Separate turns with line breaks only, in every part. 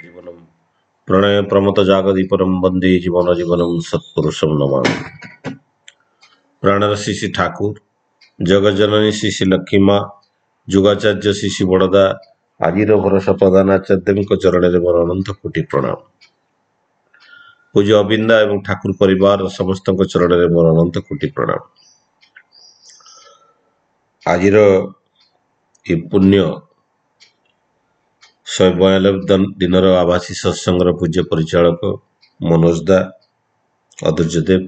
जीवनम प्रणय प्रमत जागदीपरम वंदे जीवन जीवनम सत्पुरुषम नमामि। प्राणर श्री ठाकुर जगज्जननी श्री लक्ष्मी माँ जुगाचार्य श्री बड़दा आज भरोसा प्रधानाचार्य चरण में मोर अनंत कोटि प्रणाम। पूज्य अबिंदा एवं ठाकुर परिवार समस्त चरण में मोर अनंत कोटि प्रणाम। आज पुण्य 192 दिन आभासी सत्संग पूज्य परिचालक मनोज दा अधूर्यदेव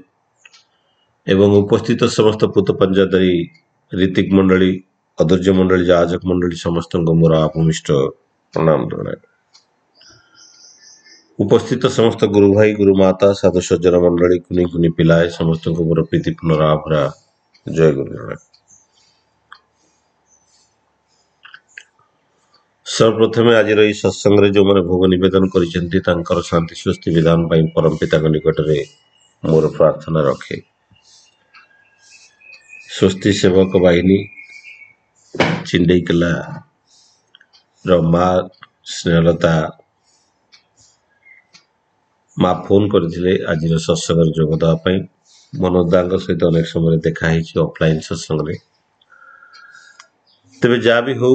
एवं उपस्थित समस्त पुत पंजादारी ऋतिक मंडली अधूर्य मंडली आयोजक मंडली समस्त मोर आपमिष्ट प्रणाम जनाए। उपस्थित समस्त गुरु भाई गुरु माता साधु सज्जन मंडली कुनी कुनी पिलाए समस्त मोर प्रीतिपूर्ण राभरा जय गुरु जनाए। सर्वप्रथम आज सत्संग जो मैंने भोग निवेदन कर शांति स्वस्ति विधान परम पिता निकट में मोर प्रार्थना रखे। स्वस्ति सेवक बाहिनी चिंडेकला माँ स्नेहलता माँ फोन करते आज सत्संग जोगदापी मनोज दा सहित अनेक समय देखाई ऑफलाइन सत्संग में। तेज जहाँ भी हो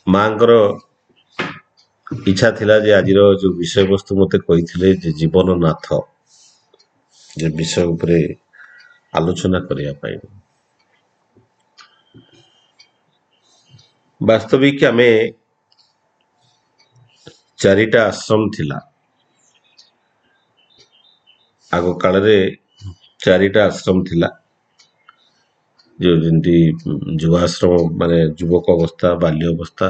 माँकर इच्छा थिला जे आज जो विषय वस्तु मत कही जीवन नाथ जो विषय उपरे आलोचना करने वास्तविक आम चारिटा आश्रम थिला आग काल चारिटा आश्रम थिला जो जमी युवाश्रम माने युवक अवस्था बाल्य अवस्था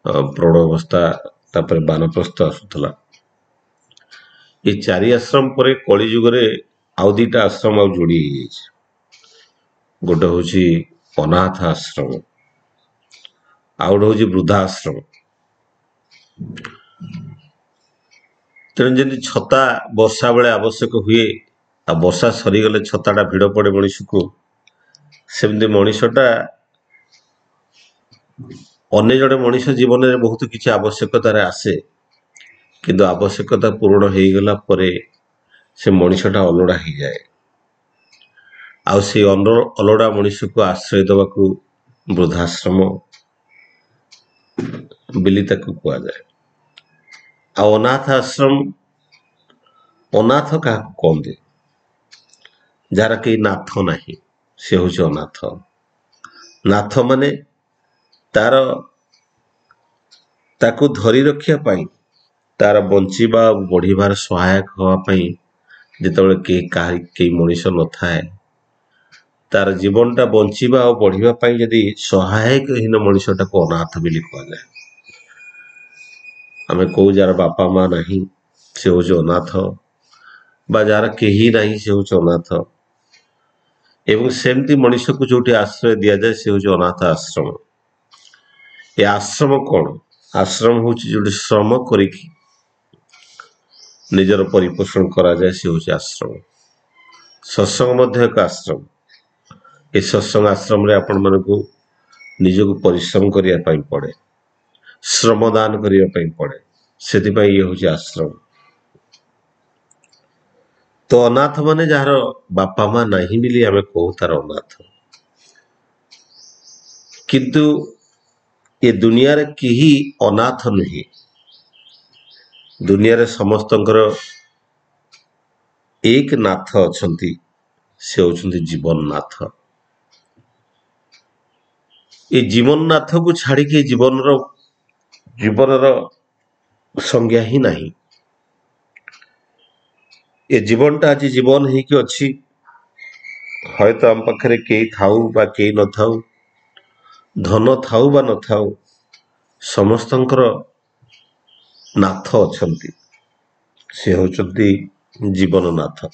प्रौढ़ अवस्था तापर बानप्रस्थ आसूला। ये चारि आश्रम पर कली जुगरे आउ दीटा आश्रम आ जोड़ी गोटे हूँ अनाथ आश्रम आउ गोटे हूँ वृद्धाश्रम। तेणु जमी छता वर्षा बेले आवश्यक हुए आ वर्षा सरीगले छताटा भिड़ पड़े मनीष को सेमती मनीषटा अन्य जड़े मनीष जीवन में बहुत किसी आवश्यकतार आसे किंतु आवश्यकता पूर्ण हो गला परे से मनीषटा अलड़ा हो जाए आ से अलड़ा मनीष को आश्रय दवा को वृद्धाश्रम बिली कह जाए। आ अनाथ आश्रम अनाथ क्या कहते जार कई नाथ ना से हूँ अनाथ। नाथ माने तार ताकू धरी रखिया पाई तार बंचीबा बढ़िबार सहायक होवाई जितेबाला कई मनीष न थाए तार जीवनटा बंचीबा और बढ़िबा पाई जदि सहायकहीन मनीषटा को अनाथ बोली कह जाए। आमे कौ जार बापा माँ नहीं से हूँ अनाथ बा जार कहीं नहीं से हूँ अनाथ एवं सेमती मनीष को जो आश्रय दि जाए से हूँ अनाथ आश्रम। ये आश्रम कौन आश्रम हूँ जो श्रम करी निजर परिपोषण करा जाए से हूँ आश्रम। सत्संग एक आश्रम। ये सत्संग आश्रम रे आपण मन को निजक परिश्रम करने पड़े श्रमदान करने पड़े से ये हूँ आश्रम। तो अनाथ माने जार बापा माँ नहीं मिली आम कहू तार अनाथ किंतु ये दुनिया रे केही अनाथ नुहे। दुनिया रे समस्त एक नाथ अच्छी से होचंती जीवन नाथ। ये जीवन नाथ को छाड़ी के जीवन संज्ञा ही नहीं। ये जीवनटा आज जीवन ही कि अच्छी है तो आम पाखे कई थाऊ बा कई न थाऊ धन थाऊ बा न थाऊ समस्तंकर नाथ अच्छंती से होचंती जीवन नाथ।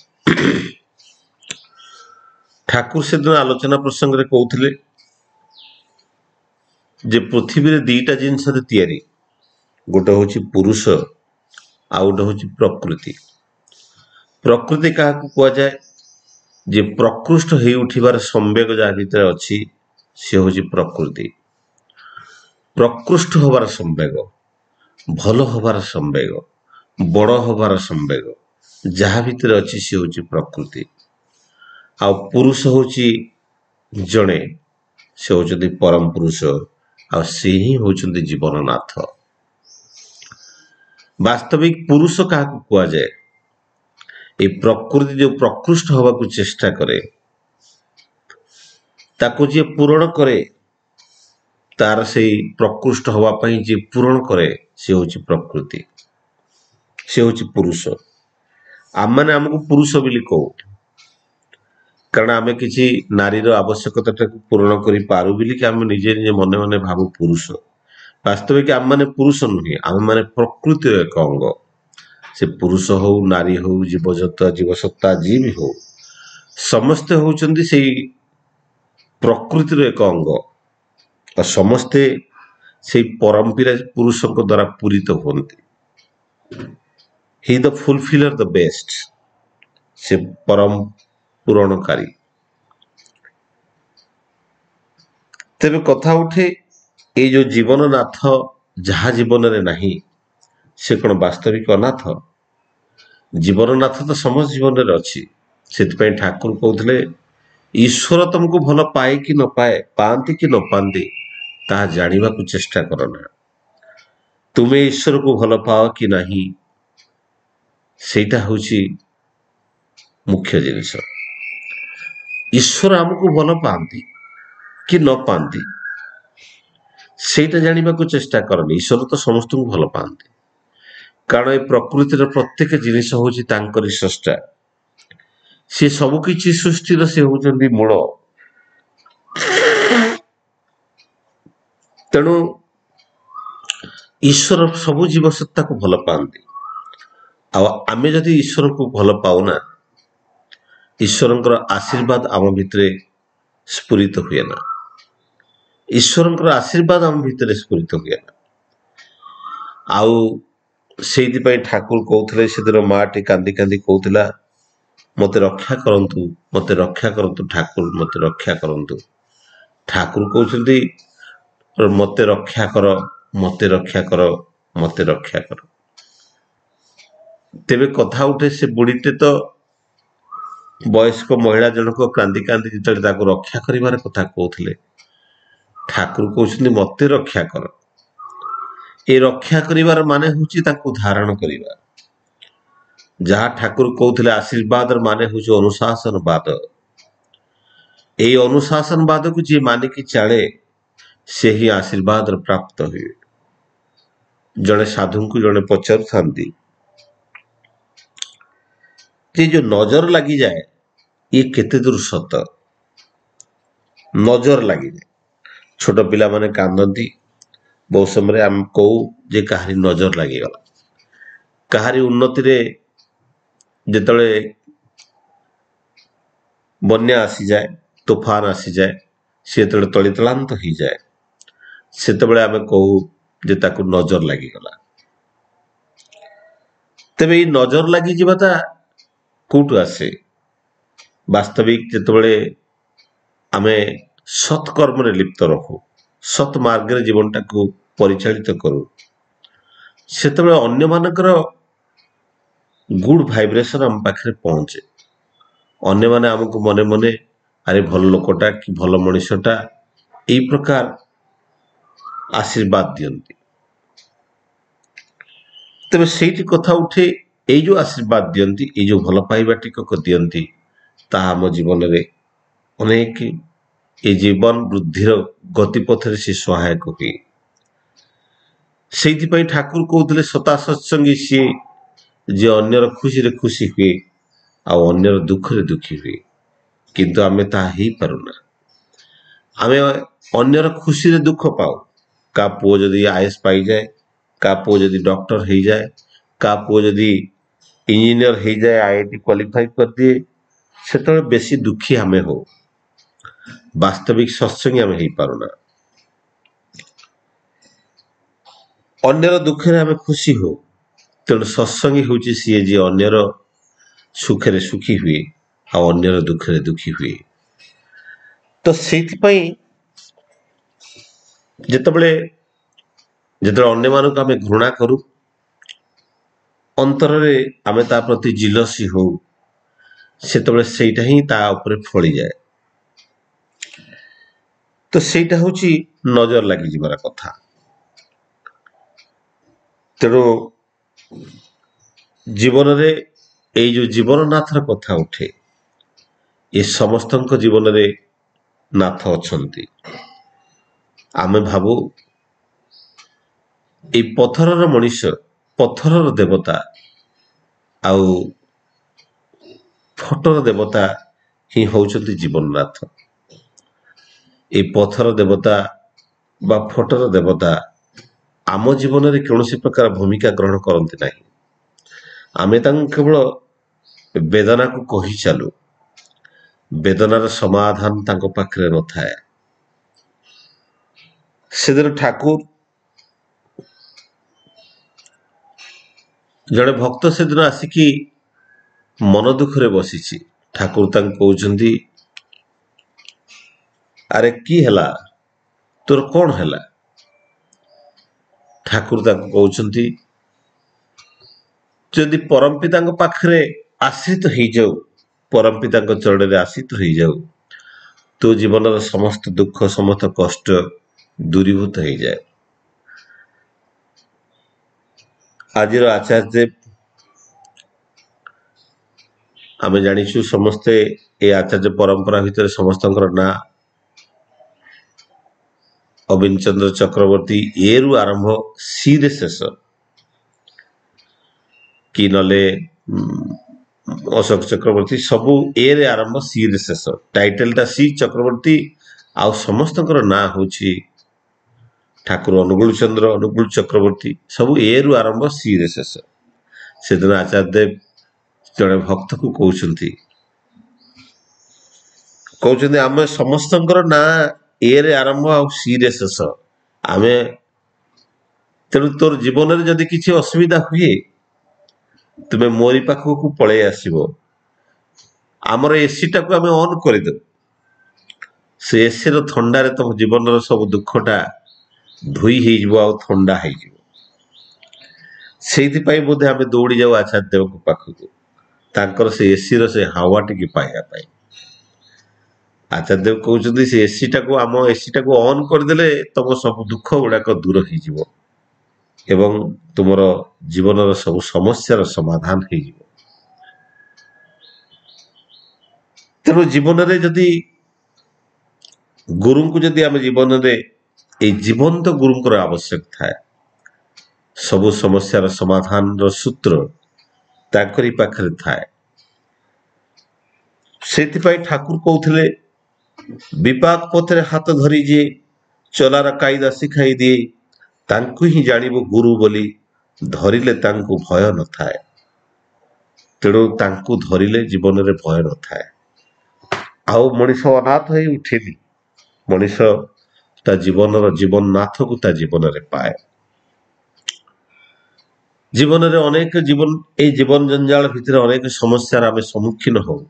ठाकुर से दिन आलोचना प्रसंग रे कहते जे पृथ्वी रे दीटा जिनस तैयारी गोटे हूँ पुरुष आ गोटे हूँ प्रकृति। प्रकृति क्या कह जाए जे प्रकृष्ट हो उठिबार संवेग जहाँ भीतर अच्छी से हूँ प्रकृति। प्रकृष्ट होबार संवेग ଭଲ ହବାର ସମ୍ବେଗ, ବଡ଼ ହବାର ସମ୍ବେଗ ଯାହା ଭିତରେ ଅଛି ସେ ହେଉଛି ପ୍ରକୃତି। ଆଉ ପୁରୁଷ ହେଉଛି ଜଣେ, ସେ ହେଉଛନ୍ତି ପରମ ପୁରୁଷ, ଆଉ ସେ ହିଁ ହେଉଛନ୍ତି ଜୀବନନାଥ। ବାସ୍ତବିକ ପୁରୁଷ କାହାକୁ କୁହାଯାଏ? এই ପ୍ରକୃତି ଯେଉଁ ପ୍ରକୃଷ୍ଟ ହେବାକୁ ଚେଷ୍ଟା କରେ, ତାକୁ ଯିଏ ପୂରଣ କରେ, ତାର ସେଇ ପ୍ରକୃଷ୍ଟ ହେବା ପାଇଁ ଯିଏ ପୂରଣ କରେ, ସେ ହେଉଛି ପ୍ରକୃତି, ସେ ହେଉଛି ପୁରୁଷ। ଆମମାନେ ଆମକୁ ପୁରୁଷ ବୋଲି କହୁ, କାରଣ ଆମେ କିଛି ନାରୀର ଆବଶ୍ୟକତାଟାକୁ ପୂରଣ କରିପାରୁ ବୋଲିକି ଆମେ ନିଜେ ନିଜେ ମନେ ମନେ ଭାବୁ ପୁରୁଷ। ବାସ୍ତବିକ ଆମମାନେ ପୁରୁଷ ନୁହେଁ, ଆମେମାନେ ପ୍ରକୃତିର ଏକ ଅଙ୍ଗ। ସେ ପୁରୁଷ ହଉ, ନାରୀ ହଉ, ଜୀବଜନ୍ତୁ, ଜୀବସତ୍ତା ଯିଏ ବି ହଉ, ସମସ୍ତେ ହେଉଛନ୍ତି ସେଇ ପ୍ରକୃତିର ଏକ ଅଙ୍ଗ। ଆଉ ସମସ୍ତେ ସେଇ ପରମ୍ପରା ପୁରୁଷଙ୍କ ଦ୍ୱାରା ପୂରିତ ହୁଅନ୍ତି। ହି ଦ ଫୁଲଫିଲର ଦ ବେଷ୍ଟ, ସେ ପରମ ପୂରଣକାରୀ। ତେବେ କଥା ଉଠେ, ଏଇ ଯୋଉ ଜୀବନନାଥ ଯାହା ଜୀବନରେ ନାହିଁ, ସେ କ'ଣ ବାସ୍ତବିକ ଅନାଥ? ଜୀବନନାଥ ତ ସମସ୍ତ ଜୀବନରେ ଅଛି। ସେଥିପାଇଁ ଠାକୁର କହୁଥିଲେ, ଈଶ୍ୱର ତମକୁ ଭଲ ପାଏ କି ନ ପାଏ, ପାଆନ୍ତି କି ନ ପାଆନ୍ତି, ତାହା ଜାଣିବାକୁ ଚେଷ୍ଟା କର ନା। ତୁମେ ଈଶ୍ୱରକୁ ଭଲ ପାଅ କି ନାହିଁ, ସେଇଟା ହେଉଛି ମୁଖ୍ୟ ଜିନିଷ। ଈଶ୍ୱର ଆମକୁ ଭଲ ପାଆନ୍ତି କି ନ ପାଆନ୍ତି, ସେଇଟା ଜାଣିବାକୁ ଚେଷ୍ଟା କରନି। ଈଶ୍ୱର ତ ସମସ୍ତଙ୍କୁ ଭଲ ପାଆନ୍ତି, କାରଣ ଏ ପ୍ରକୃତିର ପ୍ରତ୍ୟେକ ଜିନିଷ ହେଉଛି ତାଙ୍କରି ସ୍ରଷ୍ଟା। ସେ ସବୁ କିଛି ସୃଷ୍ଟିର ସେ ହେଉଛନ୍ତି ମୂଳ। ତେଣୁ ଈଶ୍ୱର ସବୁ ଜୀବସତ୍ତାକୁ ଭଲ ପାଆନ୍ତି। ଆଉ ଆମେ ଯଦି ଈଶ୍ୱରକୁ ଭଲ ପାଉନା, ଈଶ୍ୱରଙ୍କର ଆଶୀର୍ବାଦ ଆମ ଭିତରେ ସ୍ଫୁରିତ ହୁଏ ନା। ଈଶ୍ୱରଙ୍କର ଆଶୀର୍ବାଦ ଆମ ଭିତରେ ସ୍ଫୁରିତ ହୁଏ ନା। ଆଉ ସେଇଥିପାଇଁ ଠାକୁର କହୁଥିଲେ, ସେଦିନ ମାଟି କାନ୍ଦି କାନ୍ଦି କହୁଥିଲା, ମୋତେ ରକ୍ଷା କରନ୍ତୁ, ମୋତେ ରକ୍ଷା କରନ୍ତୁ ଠାକୁର, ମୋତେ ରକ୍ଷା କରନ୍ତୁ। ଠାକୁର କହୁଛନ୍ତି, ମୋତେ ରକ୍ଷା କର, ମୋତେ ରକ୍ଷା କର, ମୋତେ ରକ୍ଷା କର। ତେବେ କଥା ଉଠେ, ସେ ବୁଢ଼ୀଟେ ତ ବୟସ୍କ ମହିଳା ଜଣକ କାନ୍ଦି କାନ୍ଦି ଯେତେବେଳେ ତାକୁ ରକ୍ଷା କରିବାର କଥା କହୁଥିଲେ, ଠାକୁର କହୁଛନ୍ତି ମୋତେ ରକ୍ଷା କର। ଏ ରକ୍ଷା କରିବାର ମାନେ ହେଉଛି ତାକୁ ଧାରଣ କରିବା। ଯାହା ଠାକୁର କହୁଥିଲେ ଆଶୀର୍ବାଦର ମାନେ ହେଉଛି ଅନୁଶାସନବାଦ। ଏଇ ଅନୁଶାସନବାଦକୁ ଯିଏ ମାନିକି ଚାଳେ, ସେ ହିଁ ଆଶୀର୍ବାଦର ପ୍ରାପ୍ତ ହୁଏ। ଜଣେ ସାଧୁଙ୍କୁ ଜଣେ ପଚାରୁଥାନ୍ତି ଯେ ଯୋଉ ନଜର ଲାଗିଯାଏ, ଇଏ କେତେ ଦୂର ସତ? ନଜର ଲାଗିଯାଏ, ଛୋଟ ପିଲାମାନେ କାନ୍ଦନ୍ତି, ବହୁ ସମୟରେ ଆମେ କହୁ ଯେ କାହାରି ନଜର ଲାଗିଗଲା। କାହାରି ଉନ୍ନତିରେ ଯେତେବେଳେ ବନ୍ୟା ଆସିଯାଏ, ତୋଫାନ ଆସିଯାଏ, ସେ ଯେତେବେଳେ ତଳିତଳାନ୍ତ ହେଇଯାଏ, ସେତେବେଳେ ଆମେ କହୁ ଯେ ତାକୁ ନଜର ଲାଗିଗଲା। ତେବେ ଏଇ ନଜର ଲାଗିଯିବାଟା କୋଉଠୁ ଆସେ? ବାସ୍ତବିକ ଯେତେବେଳେ ଆମେ ସତ୍କର୍ମରେ ଲିପ୍ତ ରହୁ, ସତ୍ ମାର୍ଗରେ ଜୀବନଟାକୁ ପରିଚାଳିତ କରୁ, ସେତେବେଳେ ଅନ୍ୟମାନଙ୍କର ଗୁଡ୍ ଭାଇବ୍ରେସନ ଆମ ପାଖରେ ପହଞ୍ଚେ। ଅନ୍ୟମାନେ ଆମକୁ ମନେ ମନେ ଆରେ ଭଲ ଲୋକଟା କି ଭଲ ମଣିଷଟା, ଏଇ ପ୍ରକାର ଆଶୀର୍ବାଦ ଦିଅନ୍ତି। ତେବେ ସେଇଠି କଥା ଉଠେ, ଏଇ ଯୋଉ ଆଶୀର୍ବାଦ ଦିଅନ୍ତି, ଏଇ ଯୋଉ ଭଲ ପାଇବା ଟିକକ ଦିଅନ୍ତି, ତାହା ଆମ ଜୀବନରେ ଅନେକ ଏ ଜୀବନ ବୃଦ୍ଧିର ଗତିପଥରେ ସେ ସହାୟକ ହୁଏ। ସେଇଥିପାଇଁ ଠାକୁର କହୁଥିଲେ, ସତା ସତ୍ସଙ୍ଗୀ ସିଏ ଯେ ଅନ୍ୟର ଖୁସିରେ ଖୁସି ହୁଏ, ଆଉ ଅନ୍ୟର ଦୁଃଖରେ ଦୁଃଖୀ ହୁଏ। କିନ୍ତୁ ଆମେ ତାହା ହେଇପାରୁନା। ଆମେ ଅନ୍ୟର ଖୁସିରେ ଦୁଃଖ ପାଉ। କାହା ପୁଅ ଯଦି ଆଇଏଏସ୍ ପାଇଯାଏ, କାହା ପୁଅ ଯଦି ଡକ୍ଟର ହେଇଯାଏ, କାହା ପୁଅ ଯଦି ଇଞ୍ଜିନିୟର ହେଇଯାଏ, IIT କ୍ୱାଲିଫାଇ କରିଦିଏ, ସେତେବେଳେ ବେଶୀ ଦୁଃଖୀ ଆମେ ହଉ। ବାସ୍ତବିକ ସତ୍ସଙ୍ଗୀ ଆମେ ହେଇପାରୁନା। ଅନ୍ୟର ଦୁଃଖରେ ଆମେ ଖୁସି ହଉ। ତେଣୁ ସତ୍ସଙ୍ଗୀ ହେଉଛି ସିଏ ଯିଏ ଅନ୍ୟର ସୁଖରେ ସୁଖୀ ହୁଏ, ଆଉ ଅନ୍ୟର ଦୁଃଖରେ ଦୁଃଖୀ ହୁଏ। ତ ସେଇଥିପାଇଁ ଯେତେବେଳେ ଯେତେବେଳେ ଅନ୍ୟମାନଙ୍କୁ ଆମେ ଘୃଣା କରୁ, ଅନ୍ତରରେ ଆମେ ତା ପ୍ରତି ଜିଲସି ହଉ, ସେତେବେଳେ ସେଇଟା ହିଁ ତା ଉପରେ ଫଳିଯାଏ। ତ ସେଇଟା ହଉଛି ନଜର ଲାଗିଯିବାର କଥା। ତେଣୁ ଜୀବନରେ ଏଇ ଯୋଉ ଜୀବନନାଥର କଥା ଉଠେ, ଏ ସମସ୍ତଙ୍କ ଜୀବନରେ ନାଥ ଅଛନ୍ତି। ଆମେ ଭାବୁ ଏଇ ପଥରର ମଣିଷ, ପଥରର ଦେବତା ଆଉ ଫଟୋର ଦେବତା ହିଁ ହଉଛନ୍ତି ଜୀବନନାଥ। ଏଇ ପଥର ଦେବତା ବା ଫଟୋର ଦେବତା ଆମ ଜୀବନରେ କୌଣସି ପ୍ରକାର ଭୂମିକା ଗ୍ରହଣ କରନ୍ତି ନାହିଁ। ଆମେ ତାଙ୍କୁ କେବଳ ବେଦନାକୁ କହି ଚାଲୁ। ବେଦନାର ସମାଧାନ ତାଙ୍କ ପାଖରେ ନଥାଏ। ସେଦିନ ଠାକୁର, ଜଣେ ଭକ୍ତ ସେଦିନ ଆସିକି ମନ ଦୁଃଖରେ ବସିଛି। ଠାକୁର ତାଙ୍କୁ କହୁଛନ୍ତି, ଆରେ କି ହେଲା, ତୋର କଣ ହେଲା? ଠାକୁର ତାଙ୍କୁ କହୁଛନ୍ତି, ଯଦି ପରମପିତାଙ୍କ ପାଖରେ ଆଶ୍ରିତ ହେଇଯାଉ, ପରମପିତାଙ୍କ ଚରଣରେ ଆଶ୍ରିତ ହେଇଯାଉ, ତୋ ଜୀବନର ସମସ୍ତ ଦୁଃଖ, ସମସ୍ତ କଷ୍ଟ ଦୂରୀଭୂତ ହେଇଯାଏ। ଆଜିର ଆଚାର୍ଯ୍ୟ ଦେବ, ଆମେ ଜାଣିଛୁ ସମସ୍ତେ ଏ ଆଚାର୍ଯ୍ୟ ପରମ୍ପରା ଭିତରେ ସମସ୍ତଙ୍କର ନାଁ ଅବିନ ଚନ୍ଦ୍ର ଚକ୍ରବର୍ତ୍ତୀ, ଏ ରୁ ଆରମ୍ଭ ସି ରେ ଶେଷ, କି ନହେଲେ ଅଶୋକ ଚକ୍ରବର୍ତ୍ତୀ, ସବୁ ଏ ରେ ଆରମ୍ଭ ସି ରେ ଶେଷ। ଟାଇଟେଲଟା ସି ଚକ୍ରବର୍ତ୍ତୀ, ଆଉ ସମସ୍ତଙ୍କର ନାଁ ହଉଛି ଠାକୁର ଅନୁକୂଳ ଚନ୍ଦ୍ର, ଅନୁକୂଳ ଚକ୍ରବର୍ତ୍ତୀ, ସବୁ ଏ ରୁ ଆରମ୍ଭ ସି ରେ ଶେଷ। ସେଦିନ ଆଚାର୍ଯ୍ୟ ଦେବ ଜଣେ ଭକ୍ତକୁ କହୁଛନ୍ତି, ଆମେ ସମସ୍ତଙ୍କର ନାଁ ଏ ରେ ଆରମ୍ଭ ଆଉ ସି ରେ ଶେଷ। ଆମେ, ତେଣୁ ତୋର ଜୀବନରେ ଯଦି କିଛି ଅସୁବିଧା ହୁଏ, ତୁମେ ମୋରି ପାଖକୁ ପଳେଇ ଆସିବ। ଆମର ଏସିଟାକୁ ଆମେ ଅନ୍ କରିଦେବୁ। ସେ ଏସିର ଥଣ୍ଡାରେ ତମ ଜୀବନର ସବୁ ଦୁଃଖଟା ଧୋଇ ହେଇଯିବ ଆଉ ଥଣ୍ଡା ହେଇଯିବ। ସେଇଥିପାଇଁ ବୋଧେ ଆମେ ଦୌଡ଼ି ଯାଉ ଆଚାର୍ଯ୍ୟ ଦେବଙ୍କ ପାଖକୁ, ତାଙ୍କର ସେ ଏସିର ସେ ହାୱା ଟିକେ ପାଇବା ପାଇଁ। ଆଚାର୍ଯ୍ୟ ଦେବ କହୁଛନ୍ତି, ସେ ଏସିଟାକୁ, ଆମ ଏସିଟାକୁ ଅନ୍ କରିଦେଲେ ତମ ସବୁ ଦୁଃଖ ଗୁଡାକ ଦୂର ହେଇଯିବ ଏବଂ ତୁମର ଜୀବନର ସବୁ ସମସ୍ୟାର ସମାଧାନ ହେଇଯିବ। ତେଣୁ ଜୀବନରେ ଯଦି ଗୁରୁଙ୍କୁ, ଯଦି ଆମେ ଜୀବନରେ ଏଇ ଜୀବନ୍ତ ଗୁରୁଙ୍କର ଆବଶ୍ୟକ ଥାଏ, ସବୁ ସମସ୍ୟାର ସମାଧାନର ସୂତ୍ର ତାଙ୍କରି ପାଖରେ ଥାଏ। ସେଥିପାଇଁ ଠାକୁର କହୁଥିଲେ, ବିପାକ ପଥରେ ହାତ ଧରି ଯିଏ ଚଲାର କାଇଦା ଶିଖାଇ ଦିଏ, ତାଙ୍କୁ ହିଁ ଜାଣିବ ଗୁରୁ ବୋଲି, ଧରିଲେ ତାଙ୍କୁ ଭୟ ନଥାଏ। ତେଣୁ ତାଙ୍କୁ ଧରିଲେ ଜୀବନରେ ଭୟ ନଥାଏ। ଆଉ ମଣିଷ ଅନାଥ ହେଇ ଉଠେନି, ମଣିଷ ତା ଜୀବନର ଜୀବନନାଥକୁ ତା ଜୀବନରେ ପାଏ। ଜୀବନରେ ଅନେକ ଏଇ ଜୀବନ ଜଞ୍ଜାଳ ଭିତରେ ଅନେକ ସମସ୍ୟାର ଆମେ ସମ୍ମୁଖୀନ ହଉ।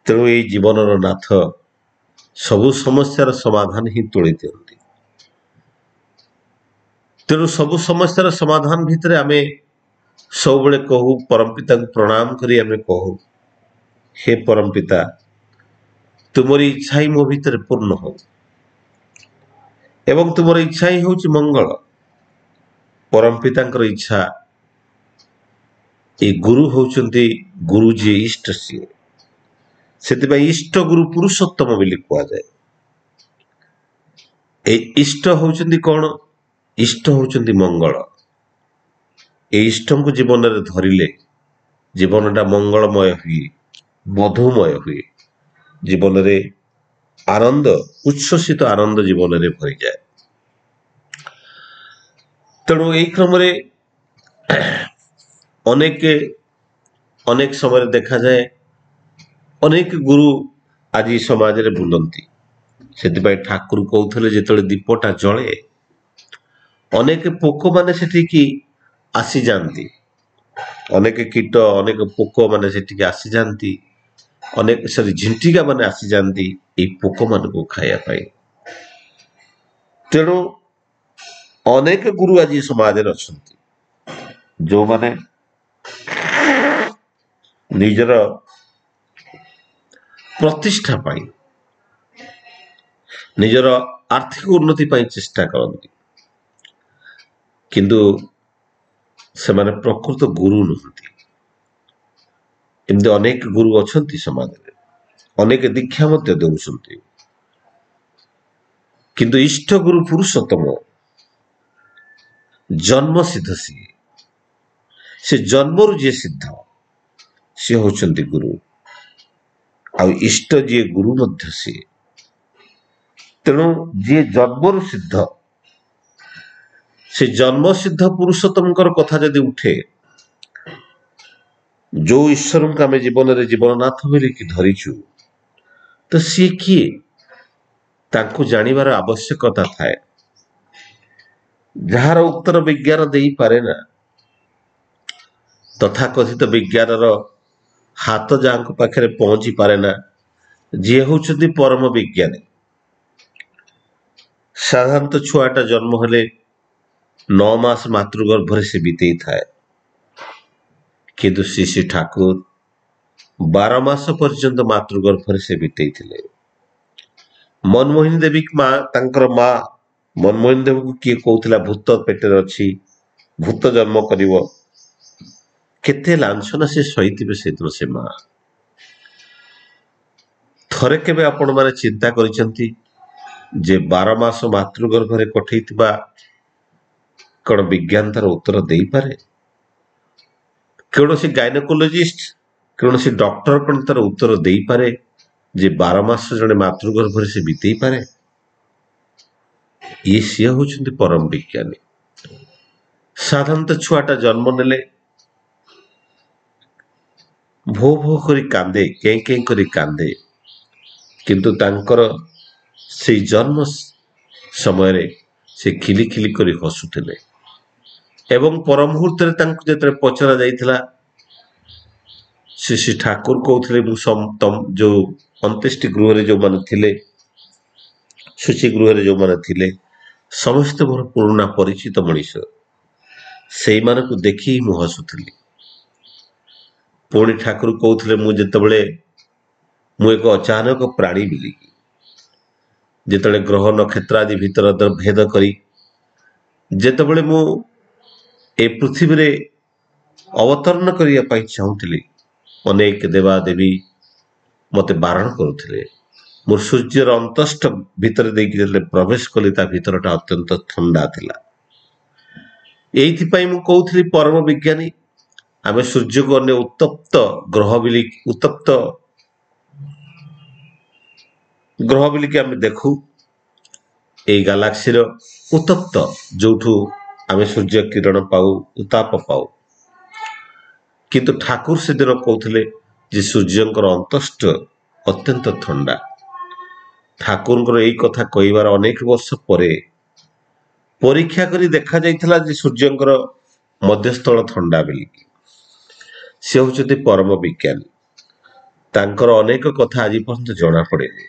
ତେଣୁ ଏଇ ଜୀବନର ନାଥ ସବୁ ସମସ୍ୟାର ସମାଧାନ ହିଁ ତୋଳି ଦିଅନ୍ତି। ତେଣୁ ସବୁ ସମସ୍ୟାର ସମାଧାନ ଭିତରେ ଆମେ ସବୁବେଳେ କହୁ, ପରମପିତାଙ୍କୁ ପ୍ରଣାମ କରି ଆମେ କହୁ, ହେ ପରମପିତା, ତୁମର ଇଚ୍ଛା ହିଁ ମୋ ଭିତରେ ପୂର୍ଣ୍ଣ ହଉ ଏବଂ ତୁମର ଇଚ୍ଛା ହିଁ ହଉଛି ମଙ୍ଗଳ। ପରମପିତାଙ୍କର ଇଚ୍ଛା, ଏ ଗୁରୁ ହଉଛନ୍ତି, ଗୁରୁ ଯିଏ ଇଷ୍ଟ ସିଏ। ସେଥିପାଇଁ ଇଷ୍ଟ ଗୁରୁ ପୁରୁଷୋତ୍ତମ ବୋଲି କୁହାଯାଏ। ଏଇ ଇଷ୍ଟ ହଉଛନ୍ତି କଣ? ଇଷ୍ଟ ହଉଛନ୍ତି ମଙ୍ଗଳ। ଏଇ ଇଷ୍ଟଙ୍କୁ ଜୀବନରେ ଧରିଲେ ଜୀବନଟା ମଙ୍ଗଳମୟ ହୁଏ, ମଧୁମୟ ହୁଏ। ଜୀବନରେ ଆନନ୍ଦ, ଉଚ୍ଛ୍ବସିତ ଆନନ୍ଦ ଜୀବନରେ ଭରିଯାଏ। ତେଣୁ ଏଇ କ୍ରମରେ ଅନେକ ସମୟରେ ଦେଖାଯାଏ, ଅନେକ ଗୁରୁ ଆଜି ସମାଜରେ ବୁଲନ୍ତି। ସେଥିପାଇଁ ଠାକୁର କହୁଥିଲେ, ଯେତେବେଳେ ଦୀପଟା ଜଳେ, ଅନେକ ପୋକମାନେ ସେଠିକି ଆସିଯାଆନ୍ତି, ଅନେକ କୀଟ, ଅନେକ ପୋକ ମାନେ ସେଠିକି ଆସିଯାଆନ୍ତି, ଅନେକ ଝିଣ୍ଟିକା ମାନେ ଆସିଯାଆନ୍ତି ଏଇ ପୋକମାନଙ୍କୁ ଖାଇବା ପାଇଁ। ତେଣୁ ଅନେକ ଗୁରୁ ଆଜି ସମାଜରେ ଅଛନ୍ତି ଯୋଉମାନେ ନିଜର ପ୍ରତିଷ୍ଠା ପାଇଁ ନିଜର ଆର୍ଥିକ ଉନ୍ନତି ପାଇଁ ଚେଷ୍ଟା କରନ୍ତି, କିନ୍ତୁ ସେମାନେ ପ୍ରକୃତ ଗୁରୁ ନୁହନ୍ତି। ଏମିତି ଅନେକ ଗୁରୁ ଅଛନ୍ତି ସମାଜରେ, ଅନେକ ଦୀକ୍ଷା ମଧ୍ୟ ଦେଉଛନ୍ତି, କିନ୍ତୁ ଇଷ୍ଟ ଗୁରୁ ପୁରୁଷୋତ୍ତମ ଜନ୍ମ ସିଦ୍ଧ ସିଏ, ସେ ଜନ୍ମରୁ ଯିଏ ସିଦ୍ଧ ସିଏ ହଉଛନ୍ତି ଗୁରୁ, ଆଉ ଇଷ୍ଟ ଯିଏ ଗୁରୁ ମଧ୍ୟ ସିଏ। ତେଣୁ ଯିଏ ଜନ୍ମରୁ ସିଦ୍ଧ, ସେ ଜନ୍ମସିଦ୍ଧ ପୁରୁଷୋତ୍ତମଙ୍କର କଥା ଯଦି ଉଠେ, ଯୋଉ ଈଶ୍ୱରଙ୍କୁ ଆମେ ଜୀବନରେ ଜୀବନନାଥ ବୋଲିକି ଧରିଛୁ, ତ ସିଏ କିଏ ତାଙ୍କୁ ଜାଣିବାର ଆବଶ୍ୟକତା ଥାଏ। ଯାହାର ଉତ୍ତର ବିଜ୍ଞାନ ଦେଇପାରେ ନା, ତଥାକଥିତ ବିଜ୍ଞାନର ହାତ ଯାହାଙ୍କ ପାଖରେ ପହଞ୍ଚି ପାରେ ନା, ଯିଏ ହଉଛନ୍ତି ପରମ ବିଜ୍ଞାନୀ। ସାଧାରଣତଃ ଛୁଆଟା ଜନ୍ମ ହେଲେ 9 ମାସ ମାତୃଗର୍ଭରେ ସେ ବିତେଇ ଥାଏ, କିନ୍ତୁ ଶ୍ରୀ ଠାକୁର 12 ମାସ ପର୍ଯ୍ୟନ୍ତ ମାତୃଗର୍ଭରେ ସେ ବିତେଇଥିଲେ। ମନମୋହିନୀ ଦେବୀ ମା, ତାଙ୍କର ମା ମନମୋହିନୀ ଦେବୀକୁ କିଏ କହୁଥିଲା ଭୂତ ପେଟରେ ଅଛି, ଭୂତ ଜନ୍ମ କରିବ, କେତେ ଲାଞ୍ଛନା ସେ ସହିଥିବେ ସେଦିନ ସେ ମା। ଥରେ କେବେ ଆପଣ ମାନେ ଚିନ୍ତା କରିଛନ୍ତି ଯେ 12 ମାସ ମାତୃଗର୍ଭରେ କଠେଇଥିବା କଣ ବିଜ୍ଞାନ ତାର ଉତ୍ତର ଦେଇପାରେ? କୌଣସି ଗାଇନୋକୋଲୋଜିଷ୍ଟ, କୌଣସି ଡକ୍ଟର କଣ ତାର ଉତ୍ତର ଦେଇପାରେ ଯେ 12 ମାସ ଜଣେ ମାତୃଗର୍ଭରେ ସେ ବିତେଇ ପାରେ? ସିଏ ହଉଛନ୍ତି ପରମ ବିଜ୍ଞାନୀ। ସାଧାରଣତଃ ଛୁଆଟା ଜନ୍ମ ନେଲେ ଭୋ ଭୋ କରି କାନ୍ଦେ, କେଁ କେଁ କରି କାନ୍ଦେ, କିନ୍ତୁ ତାଙ୍କର ସେଇ ଜନ୍ମ ସମୟରେ ସେ ଖିଲି ଖିଲି କରି ହସୁଥିଲେ। ଏବଂ ପର ମୁହୂର୍ତ୍ତରେ ତାଙ୍କୁ ଯେତେବେଳେ ପଚରା ଯାଇଥିଲା, ଶ୍ରୀ ଠାକୁର କହୁଥିଲେ ମୁଁ ଯୋଉ ଅନ୍त्यେଷ୍ଟି ଗୃହରେ ଯୋଉମାନେ ଥିଲେ, ଶୁଚି ଗୃହରେ ଯୋଉମାନେ ଥିଲେ, ସମସ୍ତେ ମୋର ପୁରୁଣା ପରିଚିତ ମଣିଷ, ସେଇମାନଙ୍କୁ ଦେଖି ମୁଁ ହସୁଥିଲି। ପୁଣି ଠାକୁର କହୁଥିଲେ ମୁଁ ଏକ ଅଚାନକ ପ୍ରାଣୀ ବିଲିକି, ଯେତେବେଳେ ଗ୍ରହ ନକ୍ଷତ୍ର ଆଦି ଭିତର ଭେଦ କରି ଯେତେବେଳେ ମୁଁ ଏ ପୃଥିବୀରେ ଅବତରଣ କରିବା ପାଇଁ ଚାହୁଁଥିଲି, ଅନେକ ଦେବାଦେବୀ ମତେ ବାରଣ କରୁଥିଲେ। ମୁଁ ସୂର୍ଯ୍ୟର ଅନ୍ତସ୍ଥ ଭିତରେ ଦେଇକି ଯେତେବେଳେ ପ୍ରବେଶ କଲି, ତା ଭିତରଟା ଅତ୍ୟନ୍ତ ଥଣ୍ଡା ଥିଲା। ଏଇଥିପାଇଁ ମୁଁ କହୁଥିଲି ପରମ ବିଜ୍ଞାନୀ। ଆମେ ସୂର୍ଯ୍ୟକୁ ଅନ୍ୟ ଉତ୍ତପ୍ତ ଗ୍ରହ ବୋଲିକି ଆମେ ଦେଖୁ, ଏଇ ଗାଲାକ୍ସିର ଉତ୍ତପ୍ତ, ଯୋଉଠୁ ଆମେ ସୂର୍ଯ୍ୟ କିରଣ ପାଉ, ଉତ୍ତାପ ପାଉ। କିନ୍ତୁ ଠାକୁର ସେଦିନ କହୁଥିଲେ ଯେ ସୂର୍ଯ୍ୟଙ୍କର ଅନ୍ତସ୍ଥ ଅତ୍ୟନ୍ତ ଥଣ୍ଡା। ଠାକୁରଙ୍କର ଏଇ କଥା କହିବାର ଅନେକ ବର୍ଷ ପରେ ପରୀକ୍ଷା କରି ଦେଖାଯାଇଥିଲା ଯେ ସୂର୍ଯ୍ୟଙ୍କର ମଧ୍ୟସ୍ଥଳ ଥଣ୍ଡା ବୋଲିକି। ସେ ହଉଛନ୍ତି ପରମ ବିଜ୍ଞାନୀ। ତାଙ୍କର ଅନେକ କଥା ଆଜି ପର୍ଯ୍ୟନ୍ତ ଜଣାପଡ଼େନି।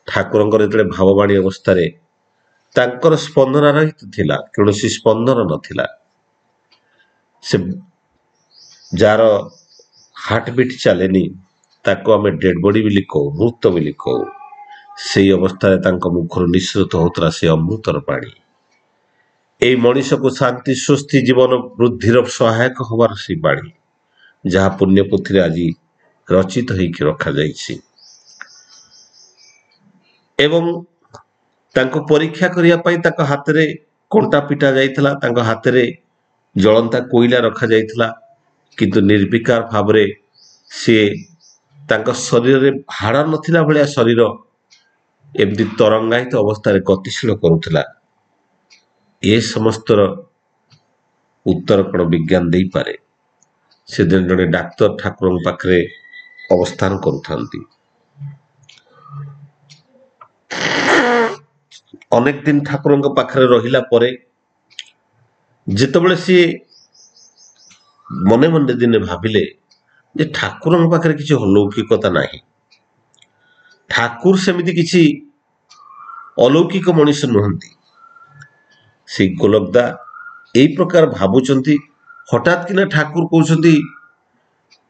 ଠାକୁରଙ୍କର ଯେତେବେଳେ ଭାବବାଣୀ ଅବସ୍ଥାରେ ତାଙ୍କର ସ୍ପନ୍ଦନ ରହିତ ଥିଲା, କୌଣସି ସ୍ପନ୍ଦନ ନଥିଲା। ସେ ଯାହାର ହାର୍ଟବିଟ୍ ଚାଲେନି, ତାକୁ ଆମେ ଡେଡ୍ ବଡି ବୋଲି କହୁ, ମୃତ ବୋଲି କହୁ। ସେଇ ଅବସ୍ଥାରେ ତାଙ୍କ ମୁଖରୁ ନିଃସୃତ ହଉଥିଲା ସେ ଅମୃତର ପାଣି। ଏଇ ମଣିଷକୁ ଶାନ୍ତି ସ୍ୱସ୍ତି ଜୀବନ ବୃଦ୍ଧିର ସହାୟକ ହବାର ସେଇ ବାଣୀ, ଯାହା ପୁଣ୍ୟ ପୋଥିରେ ଆଜି ରଚିତ ହେଇକି ରଖାଯାଇଛି। ଏବଂ ତାଙ୍କୁ ପରୀକ୍ଷା କରିବା ପାଇଁ ତାଙ୍କ ହାତରେ କଣ୍ଟା ପିଟା ଯାଇଥିଲା, ତାଙ୍କ ହାତରେ ଜଳନ୍ତା କୋଇଲା ରଖାଯାଇଥିଲା, କିନ୍ତୁ ନିର୍ବିକାର ଭାବରେ ସିଏ ତାଙ୍କ ଶରୀରରେ ହାଡ଼ ନଥିଲା ଭଳିଆ ଶରୀର ଏମିତି ତରଙ୍ଗାୟିତ ଅବସ୍ଥାରେ ଗତିଶୀଳ କରୁଥିଲା। ଏ ସମସ୍ତର ଉତ୍ତର କଣ ବିଜ୍ଞାନ ଦେଇପାରେ? ସେଦିନ ଜଣେ ଡାକ୍ତର ଠାକୁରଙ୍କ ପାଖରେ ଅବସ୍ଥାନ କରୁଥାନ୍ତି। ଅନେକ ଦିନ ଠାକୁରଙ୍କ ପାଖରେ ରହିଲା ପରେ ଯେତେବେଳେ ସିଏ ମନେ ମନେ ଦିନେ ଭାବିଲେ ଯେ ଠାକୁରଙ୍କ ପାଖରେ କିଛି ଅଲୌକିକତା ନାହିଁ, ଠାକୁର ସେମିତି କିଛି ଅଲୌକିକ ମଣିଷ ନୁହନ୍ତି, ସେ ଗୋଲକଦା ଏଇ ପ୍ରକାର ଭାବୁଛନ୍ତି। ହଠାତ୍ କିନା ଠାକୁର କହୁଛନ୍ତି,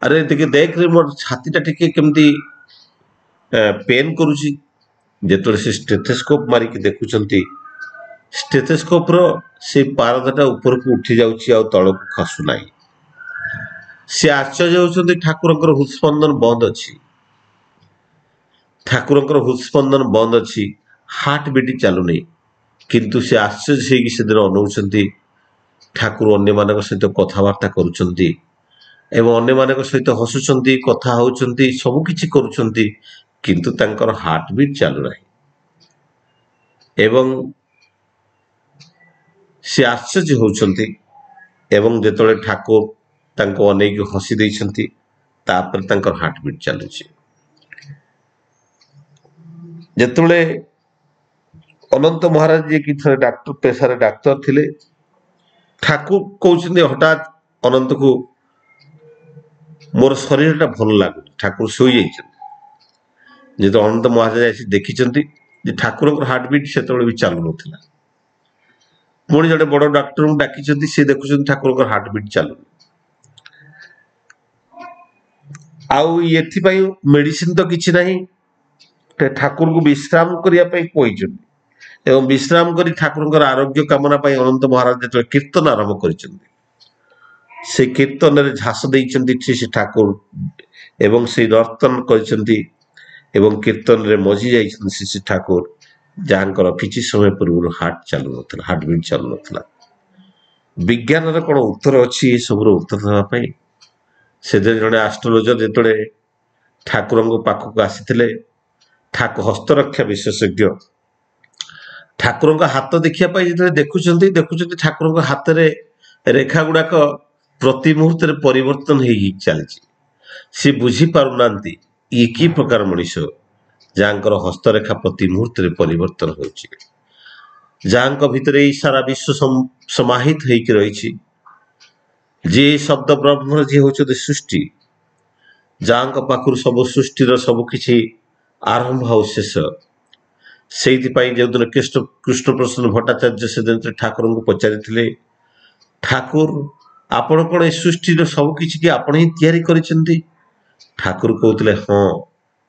ଆରେ ଟିକେ ଦେଖରେ ମୋର ଛାତିଟା ଟିକେ କେମିତି ପେନ୍ କରୁଛି। ଯେତେବେଳେ ସେ ଷ୍ଟେଥୋସ୍କୋପ ମାରିକି ଦେଖୁଛନ୍ତି, ଷ୍ଟେଥୋସ୍କୋପର ସେ ପାରଦାଟା ଉପରକୁ ଉଠି ଯାଉଛି ଆଉ ତଳକୁ ଖସୁନାହିଁ। ସେ ଆଶ୍ଚର୍ଯ୍ୟ ହେଉଛନ୍ତି, ଠାକୁରଙ୍କର ହୃଦସ୍ପନ୍ଦନ ବନ୍ଦ ଅଛି। ଠାକୁରଙ୍କର ହୃଦସ୍ପନ୍ଦନ ବନ୍ଦ ଅଛି, ହାର୍ଟ ବିଟ୍ ଚାଲୁନି। କିନ୍ତୁ ସେ ଆଶ୍ଚର୍ଯ୍ୟ ହେଇକି ସେଦିନ ଅନଉଛନ୍ତି, ଠାକୁର ଅନ୍ୟମାନଙ୍କ ସହିତ କଥାବାର୍ତ୍ତା କରୁଛନ୍ତି ଏବଂ ଅନ୍ୟମାନଙ୍କ ସହିତ ହସୁଛନ୍ତି, କଥା ହଉଛନ୍ତି, ସବୁ କିଛି କରୁଛନ୍ତି, କିନ୍ତୁ ତାଙ୍କର ହାର୍ଟ ବିଟ୍ ଚାଲୁନାହିଁ। ଏବଂ ସେ ଆଶ୍ଚର୍ଯ୍ୟ ହେଉଛନ୍ତି ଏବଂ ଯେତେବେଳେ ଠାକୁର ତାଙ୍କୁ ଅନେଇକି ହସି ଦେଇଛନ୍ତି, ତାପରେ ତାଙ୍କର ହାର୍ଟ ବିଟ୍ ଚାଲୁଛି। ଯେତେବେଳେ ଅନନ୍ତ ମହାରାଜ ଯିଏକି ଥରେ ଡାକ୍ତର ପେଶାରେ ଡାକ୍ତର ଥିଲେ, ଠାକୁର କହୁଛନ୍ତି ହଠାତ୍ ଅନନ୍ତକୁ, ମୋର ଶରୀରଟା ଭଲ ଲାଗୁନି। ଠାକୁର ଶୋଇଯାଇଛନ୍ତି। ଯେତେବେଳେ ଅନନ୍ତ ମହାରାଜ ଆସି ଦେଖିଛନ୍ତି ଯେ ଠାକୁରଙ୍କର ହାର୍ଟ ବିଟ୍ ସେତେବେଳେ ବି ଚାଲୁନଥିଲା। ପୁଣି ଜଣେ ବଡ ଡାକ୍ତରଙ୍କୁ ଡାକିଛନ୍ତି, ସେ ଦେଖୁଛନ୍ତି ଠାକୁରଙ୍କର ହାର୍ଟ ବିଟ୍ ଚାଲୁନି। ଆଉ ଏଥିପାଇଁ ମେଡିସିନ ତ କିଛି ନାହିଁ, ଠାକୁରଙ୍କୁ ବିଶ୍ରାମ କରିବା ପାଇଁ କହିଛନ୍ତି ଏବଂ ବିଶ୍ରାମ କରି ଠାକୁରଙ୍କର ଆରୋଗ୍ୟ କାମନା ପାଇଁ ଅନନ୍ତ ମହାରାଜ ଯେତେବେଳେ କୀର୍ତ୍ତନ ଆରମ୍ଭ କରିଛନ୍ତି, ସେ କୀର୍ତ୍ତନରେ ଝାସ ଦେଇଛନ୍ତି ସେ ଠାକୁର ଏବଂ ସେ ନର୍ତ୍ତନ କରିଛନ୍ତି ଏବଂ କୀର୍ତ୍ତନରେ ମଜି ଯାଇଛନ୍ତି ସେ ଠାକୁର, ଯାହାଙ୍କର କିଛି ସମୟ ପୂର୍ବରୁ ହାର୍ଟ ଚାଲୁନଥିଲା, ହାର୍ଟ ବିଟ୍ ଚାଲୁନଥିଲା। ବିଜ୍ଞାନର କଣ ଉତ୍ତର ଅଛି ଏସବୁର ଉତ୍ତର ଦେବା ପାଇଁ? ସେଦିନ ଜଣେ ଆଷ୍ଟ୍ରୋଲୋଜର ଯେତେବେଳେ ଠାକୁରଙ୍କ ପାଖକୁ ଆସିଥିଲେ, ହସ୍ତରକ୍ଷା ବିଶେଷଜ୍ଞ ଠାକୁରଙ୍କ ହାତ ଦେଖିବା ପାଇଁ ଯେତେବେଳେ ଦେଖୁଛନ୍ତି ଠାକୁରଙ୍କ ହାତରେ ରେଖା ଗୁଡାକ ପ୍ରତି ମୁହୂର୍ତ୍ତରେ ପରିବର୍ତ୍ତନ ହେଇକି ଚାଲିଛି। ସେ ବୁଝିପାରୁନାହାନ୍ତି ଇଏ କି ପ୍ରକାର ମଣିଷ, ଯାହାଙ୍କର ହସ୍ତରେଖା ପ୍ରତି ମୁହୂର୍ତ୍ତରେ ପରିବର୍ତ୍ତନ ହେଉଛି, ଯାହାଙ୍କ ଭିତରେ ଏଇ ସାରା ବିଶ୍ୱ ସମାହିତ ହେଇକି ରହିଛି, ଯିଏ ଶବ୍ଦ ବ୍ରହ୍ମର ଯିଏ ହଉଛନ୍ତି ସୃଷ୍ଟି, ଯାହାଙ୍କ ପାଖରୁ ସବୁ ସୃଷ୍ଟିର ସବୁ କିଛି ଆରମ୍ଭ ଆଉ ଶେଷ। ସେଇଥିପାଇଁ ଯେଉଁଦିନ କୃଷ୍ଣପ୍ରସନ୍ନ ଭଟ୍ଟାଚାର୍ଯ୍ୟ ସେଦିନ ଠାକୁରଙ୍କୁ ପଚାରିଥିଲେ, ଠାକୁର ଆପଣ କଣ ଏ ସୃଷ୍ଟିର ସବୁ କିଛି କି ଆପଣ ହିଁ ତିଆରି କରିଛନ୍ତି? ଠାକୁର କହୁଥିଲେ, ହଁ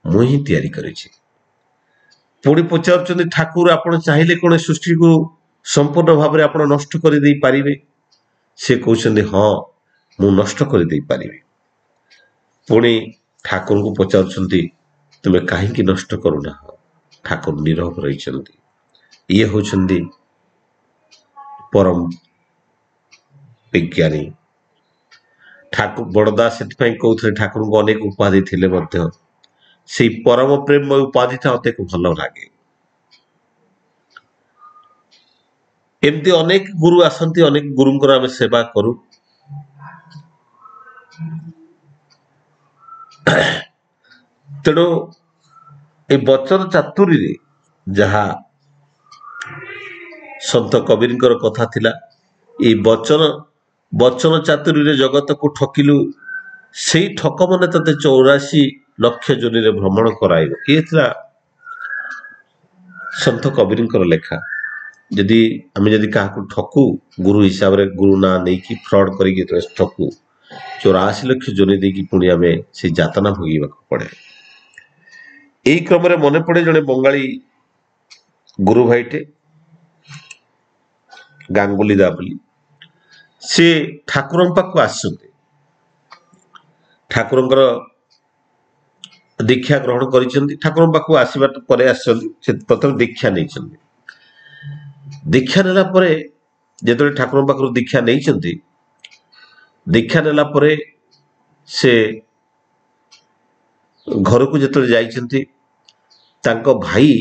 ମୁଁ ହିଁ ତିଆରି କରିଛି। ପୁଣି ପଚାରୁଛନ୍ତି, ଠାକୁର ଆପଣ ଚାହିଁଲେ କଣ ଏ ସୃଷ୍ଟିକୁ ସମ୍ପୂର୍ଣ୍ଣ ଭାବରେ ଆପଣ ନଷ୍ଟ କରିଦେଇ ପାରିବେ? ସେ କହୁଛନ୍ତି, ହଁ ମୁଁ ନଷ୍ଟ କରିଦେଇ ପାରିବି। ପୁଣି ଠାକୁରଙ୍କୁ ପଚାରୁଛନ୍ତି, ତୁମେ କାହିଁକି ନଷ୍ଟ କରୁନାହ? ଠାକୁର ନୀରବ ରହିଛନ୍ତି। ଇଏ ହଉଛନ୍ତି ପରମ ବିଜ୍ଞାନୀ ଠାକୁର। ବଡ଼ଦାସ ସେଥିପାଇଁ କହୁଥିଲେ, ଠାକୁରଙ୍କୁ ଅନେକ ଉପାଧି ଥିଲେ ମଧ୍ୟ ସେଇ ପରମ ପ୍ରେମମୟ ଉପାଧିଟା ଅତେକ ଭଲ ଲାଗେ। ଏମିତି ଅନେକ ଗୁରୁ ଆସନ୍ତି, ଅନେକ ଗୁରୁଙ୍କର ଆମେ ସେବା କରୁ। ତେଣୁ এই ବଚନ ଚାତୁରୀରେ ଯାହା ସନ୍ଥ କବୀରଙ୍କର କଥା ଥିଲା, ଏଇ ବଚନ ଚାତୁରୀରେ ଜଗତକୁ ଠକିଲୁ, ସେଇ ଠକମନେ ତତେ 84 ଲକ୍ଷ ଯୋନିରେ ଭ୍ରମଣ କରାଇବ। ଇଏ ଥିଲା ସନ୍ଥ କବୀରଙ୍କର ଲେଖା। ଆମେ ଯଦି କାହାକୁ ଠକୁ, ଗୁରୁ ହିସାବରେ ଗୁରୁ ନାଁ ନେଇକି ଫ୍ରଡ୍ କରିକି ଯେତେବେଳେ ଠକୁ, 84 ଲକ୍ଷ ଯୋନି ଦେଇକି ପୁଣି ଆମେ ସେଇ ଯାତନା ଭୋଗିବାକୁ ପଡେ। এই କ୍ରମରେ ମନେ ପଡେ ଜଣେ ବଙ୍ଗାଳୀ ଗୁରୁ ଭାଇଟେ ଗାଙ୍ଗୁଲି ଦା ବୋଲି, ସେ ଠାକୁରଙ୍କ ପାଖକୁ ଆସିଛନ୍ତି, ଠାକୁରଙ୍କର ଦୀକ୍ଷା ଗ୍ରହଣ କରିଛନ୍ତି। ଠାକୁରଙ୍କ ପାଖକୁ ଆସିବା ପରେ ଆସିଛନ୍ତି, ସେ ପ୍ରଥମେ ଦୀକ୍ଷା ନେଇଛନ୍ତି। ଦୀକ୍ଷା ନେଲା ପରେ ଯେତେବେଳେ ଠାକୁରଙ୍କ ପାଖରୁ ଦୀକ୍ଷା ନେଇଛନ୍ତି, ଦୀକ୍ଷା ନେଲା ପରେ ସେ ଘରକୁ ଯେତେବେଳେ ଯାଇଛନ୍ତି, ତାଙ୍କ ଭାଇ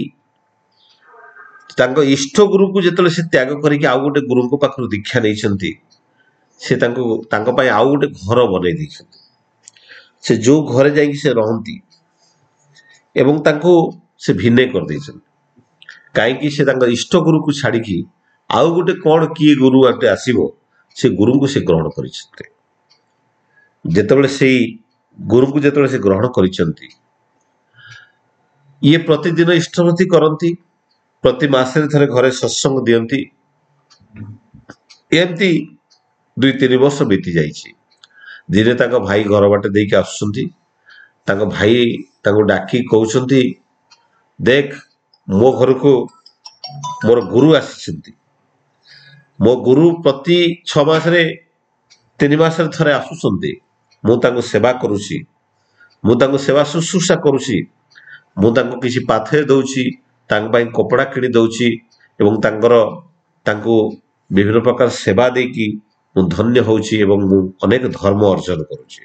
ତାଙ୍କ ଇଷ୍ଟ ଗୁରୁକୁ ଯେତେବେଳେ ସେ ତ୍ୟାଗ କରିକି ଆଉ ଗୋଟେ ଗୁରୁଙ୍କ ପାଖରୁ ଦୀକ୍ଷା ନେଇଛନ୍ତି, ସେ ତାଙ୍କ ପାଇଁ ଆଉ ଗୋଟେ ଘର ବନେଇ ଦେଇଛନ୍ତି। ସେ ଯୋଉ ଘରେ ଯାଇକି ସେ ରହନ୍ତି ଏବଂ ତାଙ୍କୁ ସେ ଭିନେ କରିଦେଇଛନ୍ତି। କାହିଁକି? ସେ ତାଙ୍କ ଇଷ୍ଟ ଗୁରୁକୁ ଛାଡିକି ଆଉ ଗୋଟେ କଣ କିଏ ଗୁରୁ ଗୋଟେ ଆସିବ, ସେ ଗୁରୁଙ୍କୁ ସେ ଗ୍ରହଣ କରିଛନ୍ତି। ଯେତେବେଳେ ସେଇ ଗୁରୁଙ୍କୁ ଯେତେବେଳେ ସେ ଗ୍ରହଣ କରିଛନ୍ତି, ଇଏ ପ୍ରତିଦିନ ଇଷ୍ଟବୃତ୍ତି କରନ୍ତି, ପ୍ରତି ମାସରେ ଥରେ ଘରେ ସତ୍ସଙ୍ଗ ଦିଅନ୍ତି ଏମିତି 2-3 ବର୍ଷ ବିତି ଯାଇଛି। ଦିନେ ତାଙ୍କ ଭାଇ ଘର ବାଟେ ଦେଇକି ଆସୁଛନ୍ତି। ତାଙ୍କ ଭାଇ ତାଙ୍କୁ ଡାକି କହୁଛନ୍ତି, ଦେଖ ମୋ ଘରକୁ ମୋର ଗୁରୁ ଆସିଛନ୍ତି। ମୋ ଗୁରୁ ପ୍ରତି 6 ମାସରେ 3 ମାସରେ ଥରେ ଆସୁଛନ୍ତି। ମୁଁ ତାଙ୍କୁ ସେବା କରୁଛି, ମୁଁ ତାଙ୍କୁ ସେବା ଶୁଶ୍ରୂଷା କରୁଛି, ମୁଁ ତାଙ୍କୁ କିଛି ପାଥେୟ ଦଉଛି, ତାଙ୍କ ପାଇଁ କପଡ଼ା କିଣି ଦଉଛି ଏବଂ ତାଙ୍କୁ ବିଭିନ୍ନ ପ୍ରକାର ସେବା ଦେଇକି ମୁଁ ଧନ୍ୟ ହଉଛି ଏବଂ ମୁଁ ଅନେକ ଧର୍ମ ଅର୍ଜନ କରୁଛି।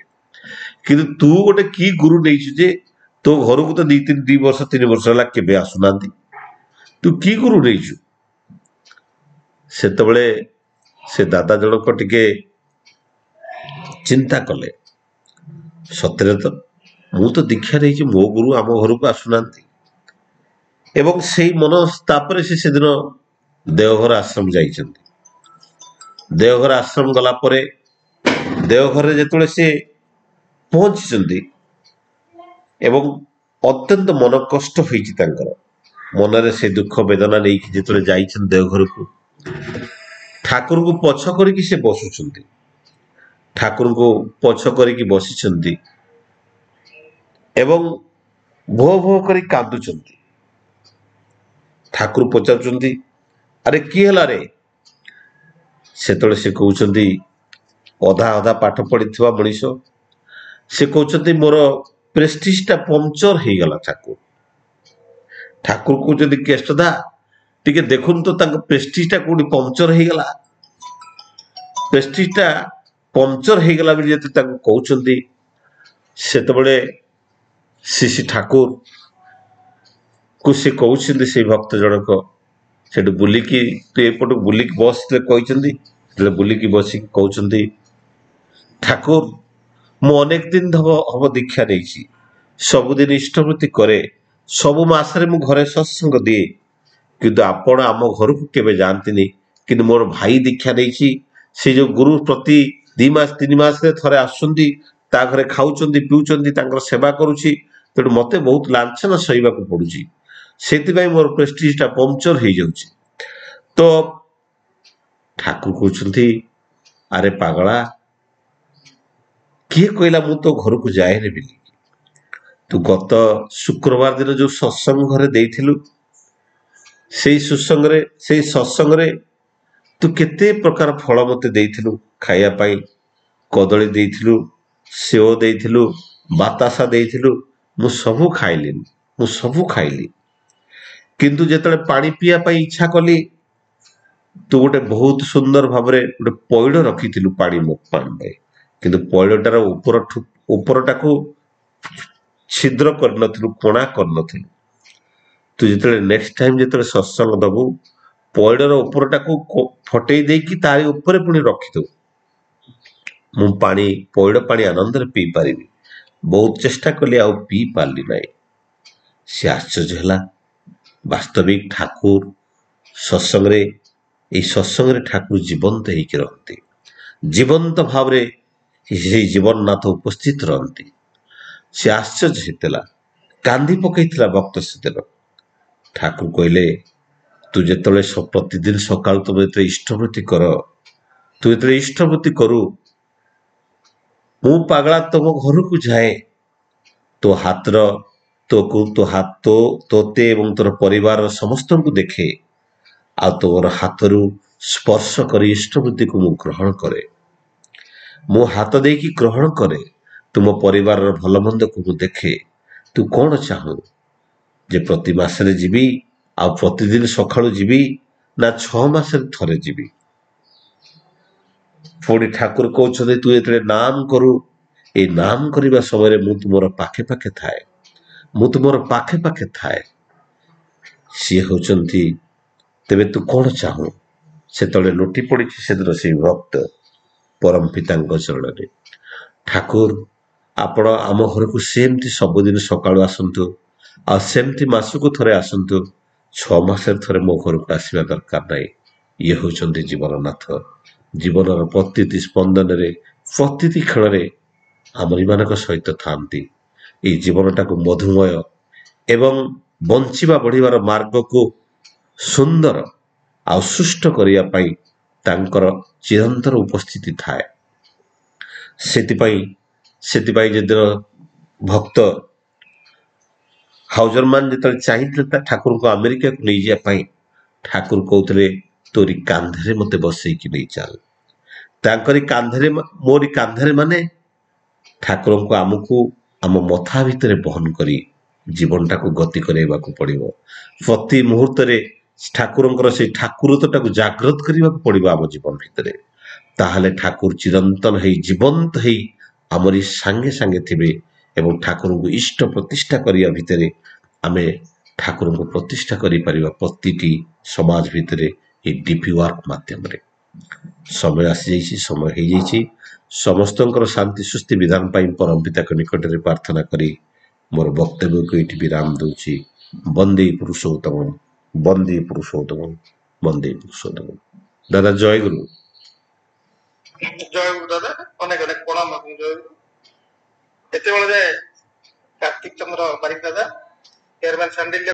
କିନ୍ତୁ ତୁ ଗୋଟେ କି ଗୁରୁ ନେଇଛୁ ଯେ ତୋ ଘରକୁ ତ 2 ବର୍ଷ 3 ବର୍ଷ ହେଲା କେବେ ଆସୁନାହାନ୍ତି? ତୁ କି ଗୁରୁ ନେଇଛୁ? ସେତେବେଳେ ସେ ଦାଦା ଜଣକ ଟିକେ ଚିନ୍ତା କଲେ, ସତରେ ତ ମୁଁ ତ ଦୀକ୍ଷା ନେଇଛି, ମୋ ଗୁରୁ ଆମ ଘରକୁ ଆସୁନାହାନ୍ତି। ଏବଂ ସେଇ ତାପରେ ସେ ସେଦିନ ଦେଓଘର ଆଶ୍ରମ ଯାଇଛନ୍ତି। ଦେଓଘର ଆଶ୍ରମ ଗଲା ପରେ ଦେଓଘରରେ ଯେତେବେଳେ ସେ ପହଞ୍ଚିଛନ୍ତି ଏବଂ ଅତ୍ୟନ୍ତ ମନ କଷ୍ଟ ହୋଇଛି ତାଙ୍କର ମନରେ, ସେ ଦୁଃଖ ବେଦନା ନେଇକି ଯେତେବେଳେ ଯାଇଛନ୍ତି ଦେଓଘରକୁ, ଠାକୁରଙ୍କୁ ପଛ କରିକି ସେ ବସୁଛନ୍ତି। ଠାକୁରଙ୍କୁ ପଛ କରିକି ବସିଛନ୍ତି ଏବଂ ଭୋ ଭୋ କରି କାନ୍ଦୁଛନ୍ତି। ଠାକୁର ପଚାରୁଛନ୍ତି, ଆରେ କି ହେଲା ରେ? ସେତେବେଳେ ସେ କହୁଛନ୍ତି, ଅଧା ଅଧା ପାଠ ପଢିଥିବା ମଣିଷ, ସେ କହୁଛନ୍ତି ମୋର ପ୍ରେଷ୍ଟିଜଟା ପମ୍ପଚର ହେଇଗଲା। ଠାକୁର କହୁଛନ୍ତି, କେଷ୍ଟଦା ଟିକେ ଦେଖୁନ ତ ତାଙ୍କ ପ୍ରେଷ୍ଟିଜଟା କୋଉଠି ପମ୍ପଚର ହେଇଗଲା। ପ୍ରେଷ୍ଟିଜଟା ପମ୍ପଚର ହେଇଗଲା ବୋଲି ଯେତେ ତାଙ୍କୁ କହୁଛନ୍ତି, ସେତେବେଳେ ଶ୍ରୀ ଠାକୁର କୁ ସେ କହୁଛନ୍ତି, ସେଇ ଭକ୍ତ ଜଣକ ସେଠୁ ବୁଲିକି ତୁ ଏପଟକୁ ବୁଲିକି ବସିଥିଲେ କହିଛନ୍ତି, ସେତେବେଳେ ବୁଲିକି ବସିକି କହୁଛନ୍ତି, ଠାକୁର ମୁଁ ଅନେକ ଦିନ ହବ ଦୀକ୍ଷା ନେଇଛି, ସବୁଦିନ ଇଷ୍ଟବୃତ୍ତି କରେ, ସବୁ ମାସରେ ମୁଁ ଘରେ ସତ୍ସଙ୍ଗ ଦିଏ, କିନ୍ତୁ ଆପଣ ଆମ ଘରକୁ କେବେ ଯାଆନ୍ତିନି। କିନ୍ତୁ ମୋର ଭାଇ ଦୀକ୍ଷା ନେଇଛି, ସେ ଯୋଉ ଗୁରୁ ପ୍ରତି 2 ମାସ 3 ମାସରେ ଥରେ ଆସୁଛନ୍ତି, ତା ଘରେ ଖାଉଛନ୍ତି ପିଉଛନ୍ତି, ତାଙ୍କର ସେବା କରୁଛି, ତେଣୁ ମତେ ବହୁତ ଲାଞ୍ଛନା ସହିବାକୁ ପଡୁଛି, ସେଥିପାଇଁ ମୋର ପ୍ରେଷ୍ଟିଜଟା ପମ୍ପଚର ହେଇଯାଉଛି। ତ ଠାକୁର କହୁଛନ୍ତି, ଆରେ ପାଗଳା, କିଏ କହିଲା ମୁଁ ତୋ ଘରକୁ ଯାଏନି ବୋଲି? ତୁ ଗତ ଶୁକ୍ରବାର ଦିନ ଯୋଉ ସତ୍ସଙ୍ଗ ଘରେ ଦେଇଥିଲୁ, ସେଇ ସତ୍ସଙ୍ଗରେ ତୁ କେତେ ପ୍ରକାର ଫଳ ମତେ ଦେଇଥିଲୁ ଖାଇବା ପାଇଁ। କଦଳୀ ଦେଇଥିଲୁ, ସେଓ ଦେଇଥିଲୁ, ବାତାସା ଦେଇଥିଲୁ, ମୁଁ ସବୁ ଖାଇଲି। କିନ୍ତୁ ଯେତେବେଳେ ପାଣି ପିଇବା ପାଇଁ ଇଚ୍ଛା କଲି, ତୁ ଗୋଟେ ବହୁତ ସୁନ୍ଦର ଭାବରେ ଗୋଟେ ପଇଡ଼ ରଖିଥିଲୁ ପାଣି ମୋ ପାଇଁ, କିନ୍ତୁ ପଇଡ଼ଟାର ଉପରଟାକୁ ଛିଦ୍ର କରିନଥିଲୁ, କୋଣା କରିନଥିଲୁ। ତୁ ଯେତେବେଳେ ନେକ୍ସଟ ଟାଇମ ଯେତେବେଳେ ସତ୍ସଙ୍ଗ ଦବୁ, ପଇଡ଼ର ଉପରଟାକୁ ଫଟେଇ ଦେଇକି ତାରି ଉପରେ ପୁଣି ରଖିଦବୁ, ମୁଁ ପଇଡ଼ ପାଣି ଆନନ୍ଦରେ ପିଇ ପାରିବି। ବହୁତ ଚେଷ୍ଟା କଲି, ଆଉ ପିଇ ପାରିଲି ନାହିଁ। ସେ ଆଶ୍ଚର୍ଯ୍ୟ ହେଲା, ବାସ୍ତବିକ ଠାକୁର ଏଇ ସତ୍ସଙ୍ଗରେ ଠାକୁର ଜୀବନ୍ତ ହେଇକି ରହନ୍ତି, ଜୀବନ୍ତ ଭାବରେ ସେଇ ଜୀବନନାଥ ଉପସ୍ଥିତ ରହନ୍ତି। ସେ ଆଶ୍ଚର୍ଯ୍ୟ ହେଇଥିଲା, କାନ୍ଦି ପକେଇଥିଲା ଭକ୍ତ ସେଦିନ। ଠାକୁର କହିଲେ, ତୁ ଯେତେବେଳେ ପ୍ରତିଦିନ ସକାଳୁ ତମେ ଯେତେବେଳେ ଇଷ୍ଟବୃତ୍ତି କରୁ, ମୁଁ ପାଗଳା ତମ ଘରକୁ ଯାଏ, ତୋ ତୋତେ ଏବଂ ତୋର ପରିବାରର ସମସ୍ତଙ୍କୁ ଦେଖେ, ଆଉ ତୋର ହାତରୁ ସ୍ପର୍ଶ କରି ଇଷ୍ଟବୃତ୍ତିକୁ ମୁଁ ଗ୍ରହଣ କରେ, ମୁଁ ହାତ ଦେଇକି ଗ୍ରହଣ କରେ, ତୁମ ପରିବାରର ଭଲ ମନ୍ଦକୁ ମୁଁ ଦେଖେ। ତୁ କଣ ଚାହୁଁ ଯେ ପ୍ରତି ମାସରେ ଯିବି, ଆଉ ପ୍ରତିଦିନ ସକାଳୁ ଯିବି, ନା 6 ମାସରେ ଥରେ ଯିବି? ପୁଣି ଠାକୁର କହୁଛନ୍ତି, ତୁ ଯେତେବେଳେ ନାମ କରୁ, ଏଇ ନାମ କରିବା ସମୟରେ ମୁଁ ତୁମର ପାଖେ ପାଖେ ଥାଏ। ସିଏ ହଉଛନ୍ତି, ତେବେ ତୁ କଣ ଚାହୁଁ? ସେତେବେଳେ ଲୋଟି ପଡିଛି ସେଦିନ ସେଇ ଭକ୍ତ ପରମ ପିତାଙ୍କ ଚରଣରେ। ଠାକୁର ଆପଣ ଆମ ଘରକୁ ସେମିତି ସବୁଦିନ ସକାଳୁ ଆସନ୍ତୁ, ଆଉ ସେମିତି ମାସକୁ ଥରେ ଆସନ୍ତୁ, 6 ମାସରେ ଥରେ ମୋ ଘରକୁ ଆସିବା ଦରକାର ନାହିଁ। ଇଏ ହଉଛନ୍ତି ଜୀବନନାଥ, ଜୀବନର ପ୍ରତିଟି ସ୍ପନ୍ଦନରେ, ପ୍ରତିଟି କ୍ଷଣରେ ଆମରିମାନଙ୍କ ସହିତ ଥାନ୍ତି। ଏଇ ଜୀବନଟାକୁ ମଧୁମୟ ଏବଂ ବଞ୍ଚିବା ବଢିବାର ମାର୍ଗକୁ ସୁନ୍ଦର ଆଉ ସୁଷ୍ଠ କରିବା ପାଇଁ ତାଙ୍କର ଚିରନ୍ତନ ଉପସ୍ଥିତି ଥାଏ। ସେଥିପାଇଁ ଯେଦିନ ଭକ୍ତ ହାଉଜରମାନ ଯେତେବେଳେ ଚାହିଁଥିଲେ ତା ଠାକୁରଙ୍କୁ ଆମେରିକାକୁ ନେଇଯିବା ପାଇଁ, ଠାକୁର କହୁଥିଲେ ତୋରି କାନ୍ଧରେ ମତେ ବସେଇକି ନେଇ ଚାଲ। ତାଙ୍କରି କାନ୍ଧରେ, ମୋରି କାନ୍ଧରେ ମାନେ ଠାକୁରଙ୍କୁ ଆମକୁ ଆମ ମଥା ଭିତରେ ବହନ କରି ଜୀବନଟାକୁ ଗତି କରାଇବାକୁ ପଡିବ। ପ୍ରତି ମୁହୂର୍ତ୍ତରେ ଠାକୁରଙ୍କର ସେଇ ଠାକୁରତ୍ୱଟାକୁ ଜାଗ୍ରତ କରିବାକୁ ପଡିବ ଆମ ଜୀବନ ଭିତରେ। ତାହେଲେ ଠାକୁର ଚିରନ୍ତନ ହେଇ ଜୀବନ୍ତ ହେଇ ଆମରି ସାଙ୍ଗେ ସାଙ୍ଗେ ଥିବେ ଏବଂ ଠାକୁରଙ୍କୁ ଇଷ୍ଟ ପ୍ରତିଷ୍ଠା କରିବା ଭିତରେ ଆମେ ଠାକୁରଙ୍କୁ ପ୍ରତିଷ୍ଠା କରିପାରିବା ପ୍ରତିଟି ସମାଜ ଭିତରେ এই ଡିପି ୱାର୍କ ମାଧ୍ୟମରେ। ସମୟ ଆସିଯାଇଛି, ସମୟ ହେଇଯାଇଛି। ସମସ୍ତଙ୍କର ଶାନ୍ତି ସୁସ୍ଥି ବିଧାନ ପାଇଁ ପରମ ପିତାଙ୍କ ନିକଟରେ ପ୍ରାର୍ଥନା କରି ମୋର ବକ୍ତବ୍ୟକୁ ଏଇଠି ବିରାମ ଦଉଛି। ବନ୍ଦେ ପୁରୁଷୋତ୍ତମ, ବନ୍ଦେ ପୁରୁଷୋତ୍ତମ, ବନ୍ଦେ ପୁରୁଷୋତ୍ତମ। ଦାଦା ଜୟ ଗୁରୁ।
ଜୟ ଗୁରୁ ଦାଦା, ଅନେକ ଅନେକ ପ୍ରଣାମ ଆପଣଙ୍କୁ। ଜୟ ଗୁରୁ। ଏତେବେଳେ ଯାଏ କାର୍ତ୍ତିକ ଚନ୍ଦ୍ର ବାରିକ ଦାଦା, ଚେୟାରମ୍ୟାନ ସାଣ୍ଡିଲ୍ୟ